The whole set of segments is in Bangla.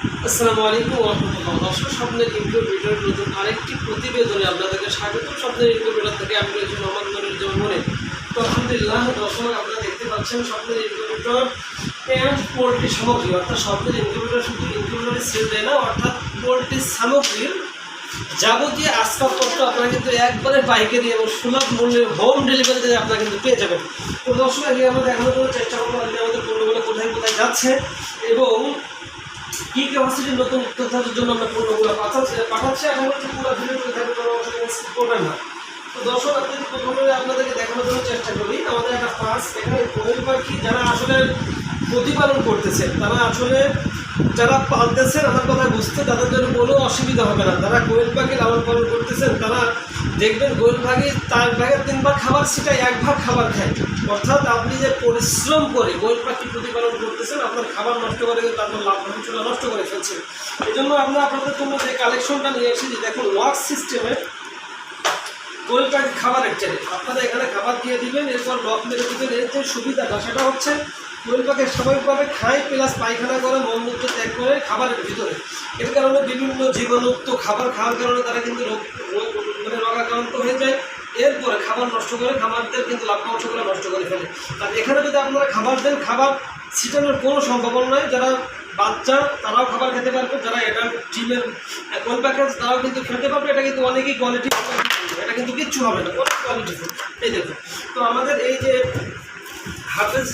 আসসালামু আলাইকুম ওয়া রাহমাতুল্লাহ। দর্শক, স্বপ্নের ইনকিউবেটর নতুন আরেকটি প্রতিবেদনে আপনাদেরকে স্বাগত। স্বপ্নের ইনকিউবেটর থেকে আমি রয়েছি মোহাম্মদ নুরুল জামান। তো আলহামদুলিল্লাহ দর্শক, আপনারা দেখতে পাচ্ছেন স্বপ্নের ইনকিউবেটর অ্যান্ড পোল্ট্রি সামগ্রী, অর্থাৎ স্বপ্নের ইনকিউবেটর শুধু ইনকিউবেটরের সেল দেয় না, অর্থাৎ পোল্ট্রি সামগ্রীর যাবতীয় আসবাবপত্র আপনারা কিন্তু একবারে পাইকারি এবং সুলভ মূল্যে হোম ডেলিভারিতে আপনারা কিন্তু পেয়ে যাবেন। তো দর্শক, আগে আমরা দেখানোর জন্য চেষ্টা করবো আজকে আমাদের পণ্যগুলো কোথায় কোথায় যাচ্ছে এবং কী ক্যাপাসিটির নতুন উদ্যোক্তাদের জন্য আমরা পণ্যগুলো পাঠাচ্ছি। এখন হচ্ছে পুরো ভিডিও করে থাকবে, কোনো অংশ করবেন না। তো দর্শক, আপনি প্রথমে আপনাদেরকে দেখানোর জন্য চেষ্টা করি আমাদের একটা পার্স। এখানে কোয়েল পাখি যারা আসলে প্রতিপালন করতেছেন, তারা আসলে যারা পালতেছেন, আমার কথা বুঝতে তাদের জন্য কোনো অসুবিধা হবে না। যারা কোয়েল পাখি লালন পালন করতেছেন তারা দেখবেন কোয়েল পাখি তার ভাগের 3 ভাগ খাবার সেটাই 1 ভাগ খাবার খায়। অর্থাৎ আপনি যে পরিশ্রম করে কোয়েল পাখি প্রতিপালন করতেছেন, আপনার খাবার নষ্ট করে তারপর লাভ নষ্ট করে ফেলছেন। এই জন্য আমরা আপনাদের জন্য যে কালেকশনটা নিয়ে এসেছি, দেখুন লক সিস্টেমে কোয়েল পাখি খাবারের ট্রে। আপনারা এখানে খাবার দিয়ে দিবেন, এরপর লক মেরে দিবেন। এর যে সুবিধাটা সেটা হচ্ছে কোয়েল পাখি স্বাভাবিকভাবে খায়, প্লাস পায়খানা করে, মলমূত্র ত্যাগ করে খাবারের ভিতরে। এর কারণে বিভিন্ন জীবাণুক্ত খাবার খাওয়ার কারণে তারা কিন্তু রোগাক্রান্ত হয়ে যায়। এরপরে খাবার নষ্ট করে, খাবারদের কিন্তু লাভ্যাংশগুলো নষ্ট করে ফেলে। আর এখানে যদি আপনারা খাবার দেন, খাবার ছিটানোর কোনো সম্ভাবনা নয়। যারা বাচ্চা তারাও খাবার খেতে পারবে, যারা অ্যাডাল্ট ডিমের কোয়েল পাখি তারাও কিন্তু খেতে পারবে। এটা কিন্তু অনেকই কোয়ালিটি, এটা কিন্তু কিচ্ছু হবে না, অনেক কোয়ালিটি ফুড। এই দেখুন, তো আমাদের এই যে হাফেজ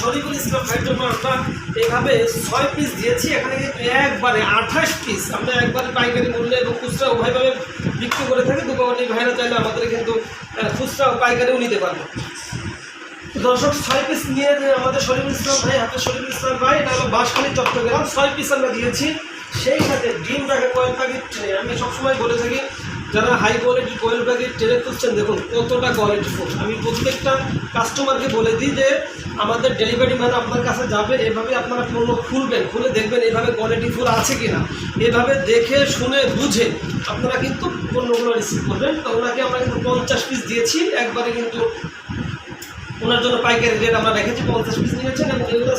শরীফুল ইসলাম ভাইয়ের জন্য আমরা এইভাবে 6 পিস দিয়েছি। এখানে কিন্তু একবারে 28 পিস আমরা একবারে পাইকারি মূল্যে এবং খুচরা উভয়ভাবে বিক্রি করে থাকি। দোকানি ভাইরা চাইলে আমাদের কিন্তু খুচরা ও পাইকারিও নিতে পারবো। দর্শক, 6 পিস নিয়ে যে আমাদের শরীফুল ইসলাম ভাই, হাফেজ শরীফুল ইসলাম ভাই, এটা হলো বাঁশখালী চট্টগ্রাম, 6 পিস আমরা দিয়েছি। সেই সাথে ডিম রাখে কোয়েল পাখির ট্রে। আমি সবসময় বলে থাকি, যারা হাই কোয়ালিটির কোয়েল পাখির ট্রে খুঁজছেন, দেখুন কতটা কোয়ালিটিফুল। আমি প্রত্যেকটা কাস্টমারকে বলে দিই যে আমাদের ডেলিভারি ম্যান আপনার কাছে যাবে, এভাবে আপনারা পণ্য খুলবেন, খুলে দেখবেন এইভাবে কোয়ালিটিফুল আছে কি না। এভাবে দেখে শুনে বুঝে আপনারা কিন্তু পণ্যগুলো রিসিভ করবেন। তো ওনাকে আমরা কিন্তু 50 পিস দিয়েছি একবারে, কিন্তু ওনার জন্য পাইকারি রেট আমরা রেখেছি। 50 পিস নিয়েছেন এবং এগুলো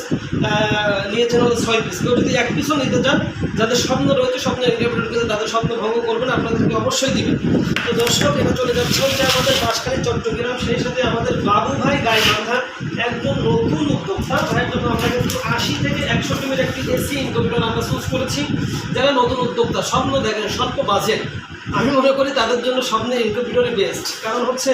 নিয়েছেন হলো 6 পিস। কেউ যদি 1 পিসও নিতে চান, যাদের স্বপ্ন রয়েছে, স্বপ্নের ইনকিউবেটর কিন্তু তাদের স্বপ্ন ভঙ্গ করবেন, আপনাদেরকে অবশ্যই দিবেন। তো দর্শক, এটা চলে যাচ্ছে হচ্ছে আমাদের বাঁশখালী চট্টগ্রাম। সেই সাথে আমাদের বাবু ভাই গাইবান্ধা, একজন নতুন উদ্যোক্তা ভাইয়ের জন্য আমরা কিন্তু 80 থেকে 100 টিমের একটি এসি ইনকিউবেটর আমরা চুজ করেছি। যারা নতুন উদ্যোক্তা, স্বপ্ন দেখেন, স্বল্প বাজেট, আমি মনে করি তাদের জন্য স্বপ্নের ইনকিউবেটরই বেস্ট। কারণ হচ্ছে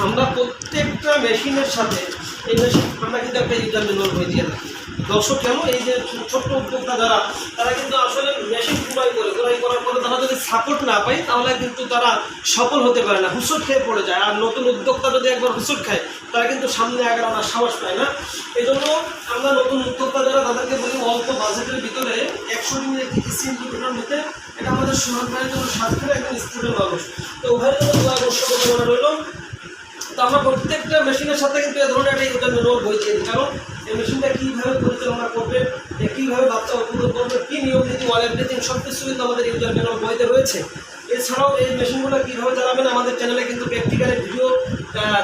আমরা প্রত্যেকটা মেশিনের সাথে এই মেশিন আমরা কিন্তু একটা ইউজার ম্যানুয়াল বই দিয়ে থাকি। দর্শক, কেন এই যে ছোট্ট উদ্যোক্তা যারা, তারা কিন্তু আসলে মেশিন ক্রয় করার পরে তারা যদি সাপোর্ট না পায়, তাহলে কিন্তু তারা সফল হতে পারে না, হুঁচট খেয়ে পড়ে যায়। আর নতুন উদ্যোক্তা যদি একবার হুঁচট খায়, তারা কিন্তু সামনে আগে আমার সাহস পায় না। এই জন্য আমরা নতুন উদ্যোক্তা যারা, তাদেরকে বলি অল্প বাজেটের ভিতরে 100 দিনের একটি এসি ইনকিউবেটর নিতে। এটা আমাদের সোহান ভাইয়ের জন্য, সাতক্ষীরা একজন স্টুডেন্ট মানুষ, তো উভয়ের জন্য মনে রইল। তো আমরা প্রত্যেকটা মেশিনের সাথে কিন্তু এ ধরনের একটা ইউজার ম্যানুয়াল বই দিয়ে দিই। কারণ এই মেশিনটা কীভাবে পরিচালনা করবে, কীভাবে বাচ্চা উৎপাদন করবে, কী নিয়ম নীতি, ওয়াল এভরিথিং সব কিছু কিন্তু আমাদের ইউজার ম্যানুয়াল বইতে রয়েছে। এছাড়াও এই মেশিনগুলো কীভাবে চালাবেন আমাদের চ্যানেলে কিন্তু প্র্যাকটিক্যালি ভিডিও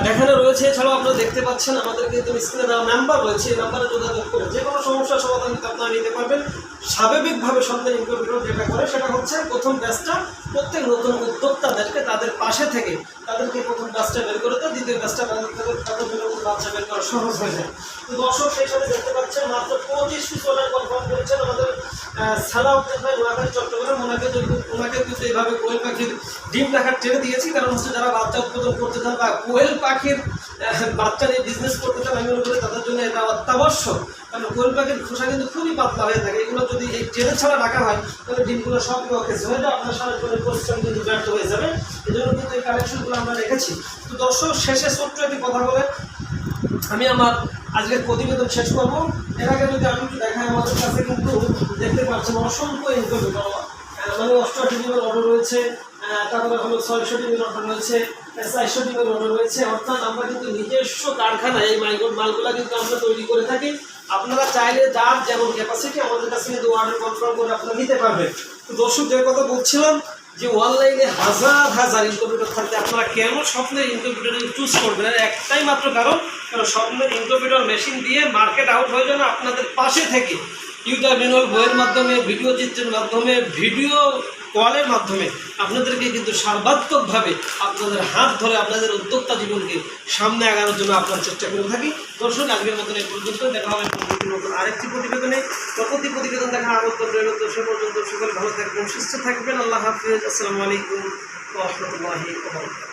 দেখানো রয়েছে। এছাড়াও আপনারা দেখতে পাচ্ছেন আমাদের কিন্তু স্ক্রিনে দেওয়া নাম্বার রয়েছে, এই নাম্বারে যোগাযোগ করে যে কোনো সমস্যার সমাধান কিন্তু আপনারা নিতে পারবেন। স্বাভাবিকভাবে স্বপ্নের ইনকিউবেটর যেটা করে সেটা হচ্ছে প্রথম ব্যাচটা প্রত্যেক নতুন উদ্যোক্তাদেরকে তাদের পাশে থেকে তাদেরকে প্রথম ব্যাচটা বের করে দেয়, দ্বিতীয় ব্যাচটা তাদের জন্য বাচ্চা বের করা সহজ হয়ে যায়। তো দর্শক, সেই সাথে দেখতে পাচ্ছেন মাত্র 25 পিস অর্ডার কনফার্ম করেছেন আমাদের সালাউদ্দিন ভাই, নোয়াখালী চট্টগ্রাম। ওনাকে কিন্তু এইভাবে কোয়েল পাখির ডিম রাখার ট্রে দিয়েছি। কারণ হচ্ছে যারা বাচ্চা উৎপাদন করতে চান বা কোয়েল পাখির বাচ্চা নিয়ে বিজনেস করতে চান, আমি মনে করি তাদের জন্য এটা অত্যাবশ্যক। কারণ কোয়েল পাখির খোসা কিন্তু খুবই পাতলা হয়ে থাকে। এগুলো যদি এই ট্রে ছাড়া রাখা হয়, তাহলে ডিমগুলো সব কেস হয়ে যায়, আপনার সারা জীবনের পরিশ্রম কিন্তু ব্যর্থ হয়ে যাবে। এই জন্য কিন্তু এই কালেকশনগুলো আমরা রেখেছি। তো দর্শক, শেষে ছোট্ট একটি কথা বলে আমি আমার আজকের প্রতিবেদন শেষ করব। এর আগে যদি আমি একটু দেখাই, আমাদের কাছে কিন্তু দেখতে পাচ্ছেন অসংখ্য ইনকিউবেটর, মানে 88 ডিমের অর্ডার রয়েছে, তারপরে হলো 600 ডিমের অর্ডার রয়েছে, 400 ডিমের অর্ডার রয়েছে। অর্থাৎ আমরা কিন্তু নিজস্ব কারখানায় এই মালগুলো কিন্তু আমরা তৈরি করে থাকি। আপনারা চাইলে যার যেমন ক্যাপাসিটি আমাদের কাছে কিন্তু অর্ডার কনফার্ম করে আপনারা নিতে পারবেন। তো দর্শক, যে কথা বলছিলাম যে অনলাইনে হাজার ইনকিউবেটর থাকতে আপনারা কেন স্বপ্নের ইনকিউবেটর চুজ করবেন? একটাই মাত্র কারণ, স্বপ্নের ইনকিউবেটর মেশিন দিয়ে মার্কেট আউট হয়ে যাবে আপনাদের পাশে থেকে ইউটারমিনাল বইয়ের মাধ্যমে, ভিডিও চিত্রের মাধ্যমে, ভিডিও কলের মাধ্যমে আপনাদেরকে কিন্তু সর্বাত্মকভাবে আপনাদের হাত ধরে আপনাদের উদ্যোক্তা জীবনকে সামনে আগানোর জন্য আপনার চেষ্টা করে থাকি। দর্শক, আজকের মতন এই পর্যন্ত, দেখা হবে পরবর্তী নতুন আরেকটি প্রতিবেদনে। পরবর্তী প্রতিবেদন দেখার আমন্ত্রণ রইল। সে পর্যন্ত সকলে ভালো থাকবেন, সুস্থ থাকবেন। আল্লাহ হাফিজ। আসসালামু আলাইকুম ওয়া রাহমাতুল্লাহি ওয়া বারাকাতুহু।